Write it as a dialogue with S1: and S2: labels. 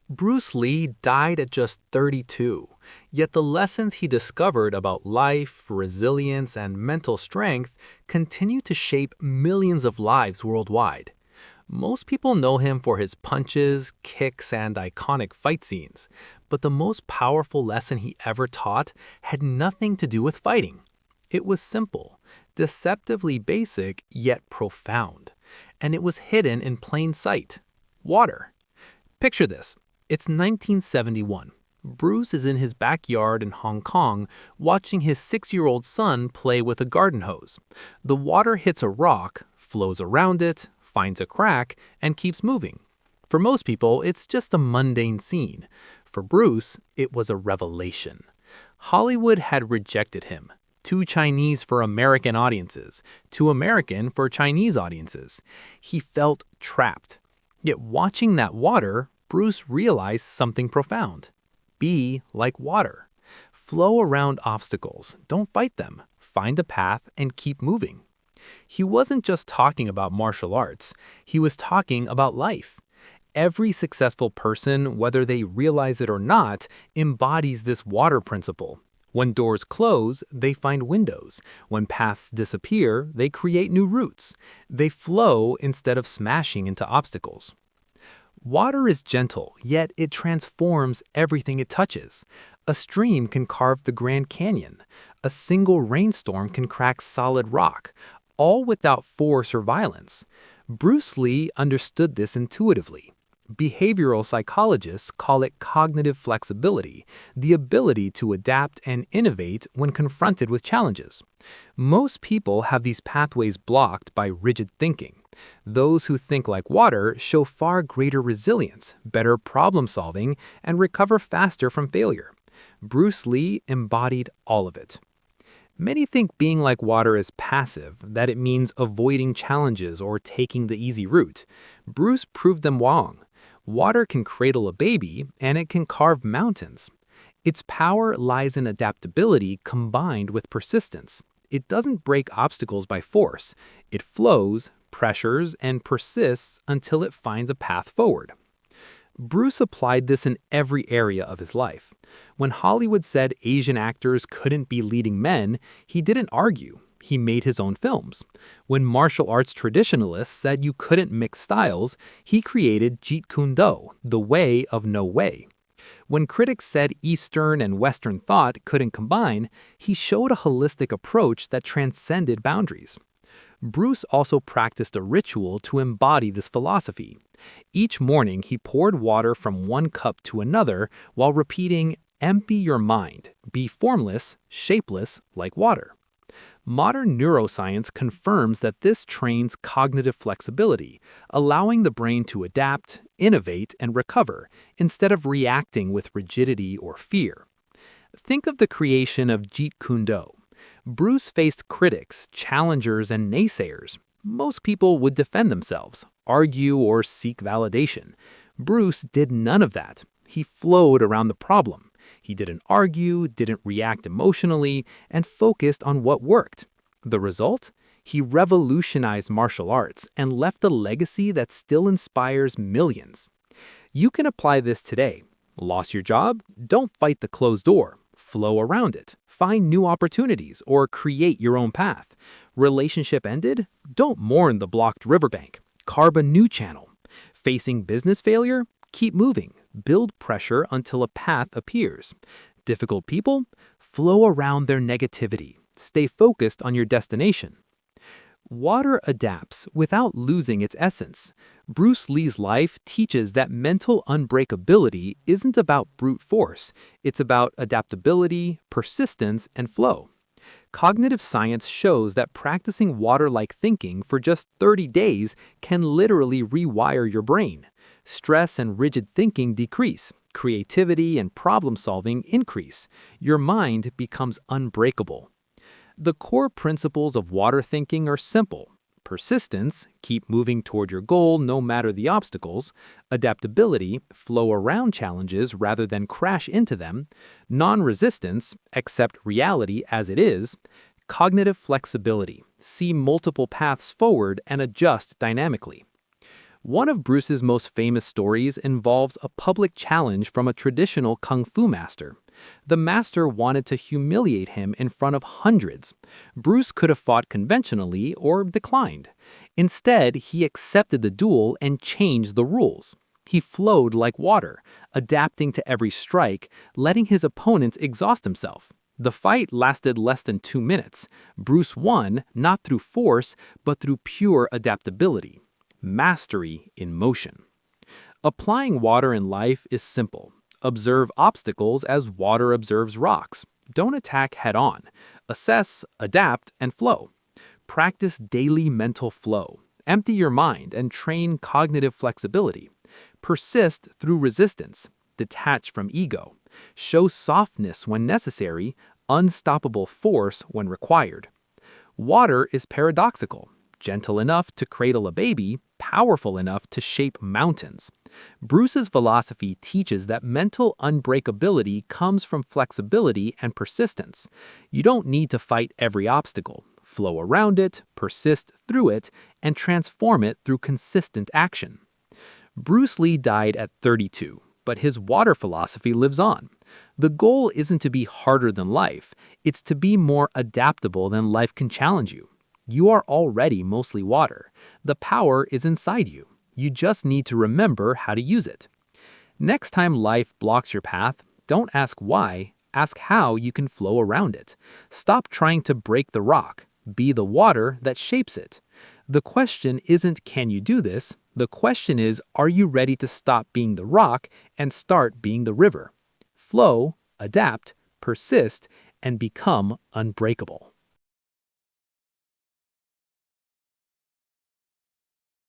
S1: Bruce Lee died at just 32, yet the lessons he discovered about life, resilience, and mental strength continue to shape millions of lives worldwide. Most people know him for his punches, kicks, and iconic fight scenes, but the most powerful lesson he ever taught had nothing to do with fighting. It was simple, deceptively basic, yet profound, and it was hidden in plain sight: water. Picture this. It's 1971. Bruce is in his backyard in Hong Kong watching his 6-year-old son play with a garden hose. The water hits a rock, flows around it, finds a crack, and keeps moving. For most people, it's just a mundane scene. For Bruce, it was a revelation. Hollywood had rejected him. Too Chinese for American audiences, too American for Chinese audiences. He felt trapped. Yet watching that water, Bruce realized something profound. Be like water. Flow around obstacles. Don't fight them. Find a path and keep moving. He wasn't just talking about martial arts. He was talking about life. Every successful person, whether they realize it or not, embodies this water principle. When doors close, they find windows. When paths disappear, they create new routes. They flow instead of smashing into obstacles. Water is gentle, yet it transforms everything it touches. A stream can carve the Grand Canyon. A single rainstorm can crack solid rock, all without force or violence. Bruce Lee understood this intuitively. Behavioral psychologists call it cognitive flexibility, the ability to adapt and innovate when confronted with challenges. Most people have these pathways blocked by rigid thinking. Those who think like water show far greater resilience, better problem solving, and recover faster from failure. Bruce Lee embodied all of it. Many think being like water is passive, that it means avoiding challenges or taking the easy route. Bruce proved them wrong. Water can cradle a baby, and it can carve mountains. Its power lies in adaptability combined with persistence. It doesn't break obstacles by force. It flows, pressures, and persists until it finds a path forward. Bruce applied this in every area of his life. When Hollywood said Asian actors couldn't be leading men, he didn't argue. He made his own films. When martial arts traditionalists said you couldn't mix styles, he created Jeet Kune Do, the way of no way. When critics said Eastern and Western thought couldn't combine, he showed a holistic approach that transcended boundaries. Bruce also practiced a ritual to embody this philosophy. Each morning, he poured water from one cup to another while repeating, "Empty your mind, be formless, shapeless, like water." Modern neuroscience confirms that this trains cognitive flexibility, allowing the brain to adapt, innovate, and recover, instead of reacting with rigidity or fear. Think of the creation of Jeet Kune Do. Bruce faced critics, challengers, and naysayers. Most people would defend themselves, argue, or seek validation. Bruce did none of that. He flowed around the problem. He didn't argue, didn't react emotionally, and focused on what worked. The result? He revolutionized martial arts and left a legacy that still inspires millions. You can apply this today. Lost your job? Don't fight the closed door. Flow around it. Find new opportunities or create your own path. Relationship ended? Don't mourn the blocked riverbank. Carve a new channel. Facing business failure? Keep moving. Build pressure until a path appears. Difficult people? Flow around their negativity. Stay focused on your destination. Water adapts without losing its essence. Bruce Lee's life teaches that mental unbreakability isn't about brute force. It's about adaptability, persistence, and flow. Cognitive science shows that practicing water-like thinking for just 30 days can literally rewire your brain. Stress and rigid thinking decrease. Creativity and problem-solving increase. Your mind becomes unbreakable. The core principles of water thinking are simple. Persistence, keep moving toward your goal no matter the obstacles. Adaptability, flow around challenges rather than crash into them. Non-resistance, accept reality as it is. Cognitive flexibility, see multiple paths forward and adjust dynamically. One of Bruce's most famous stories involves a public challenge from a traditional kung fu master. The master wanted to humiliate him in front of hundreds. Bruce could have fought conventionally or declined. Instead, he accepted the duel and changed the rules. He flowed like water, adapting to every strike, letting his opponent exhaust himself. The fight lasted less than 2 minutes. Bruce won, not through force, but through pure adaptability. Mastery in motion. Applying water in life is simple. Observe obstacles as water observes rocks. Don't attack head-on. Assess, adapt, and flow. Practice daily mental flow. Empty your mind and train cognitive flexibility. Persist through resistance. Detach from ego. Show softness when necessary, unstoppable force when required. Water is paradoxical. Gentle enough to cradle a baby, powerful enough to shape mountains. Bruce's philosophy teaches that mental unbreakability comes from flexibility and persistence. You don't need to fight every obstacle. Flow around it, persist through it, and transform it through consistent action. Bruce Lee died at 32, but his water philosophy lives on. The goal isn't to be harder than life, it's to be more adaptable than life can challenge you. You are already mostly water. The power is inside you. You just need to remember how to use it. Next time life blocks your path, don't ask why, ask how you can flow around it. Stop trying to break the rock. Be the water that shapes it. The question isn't, can you do this? The question is, are you ready to stop being the rock and start being the river? Flow, adapt, persist, and become unbreakable.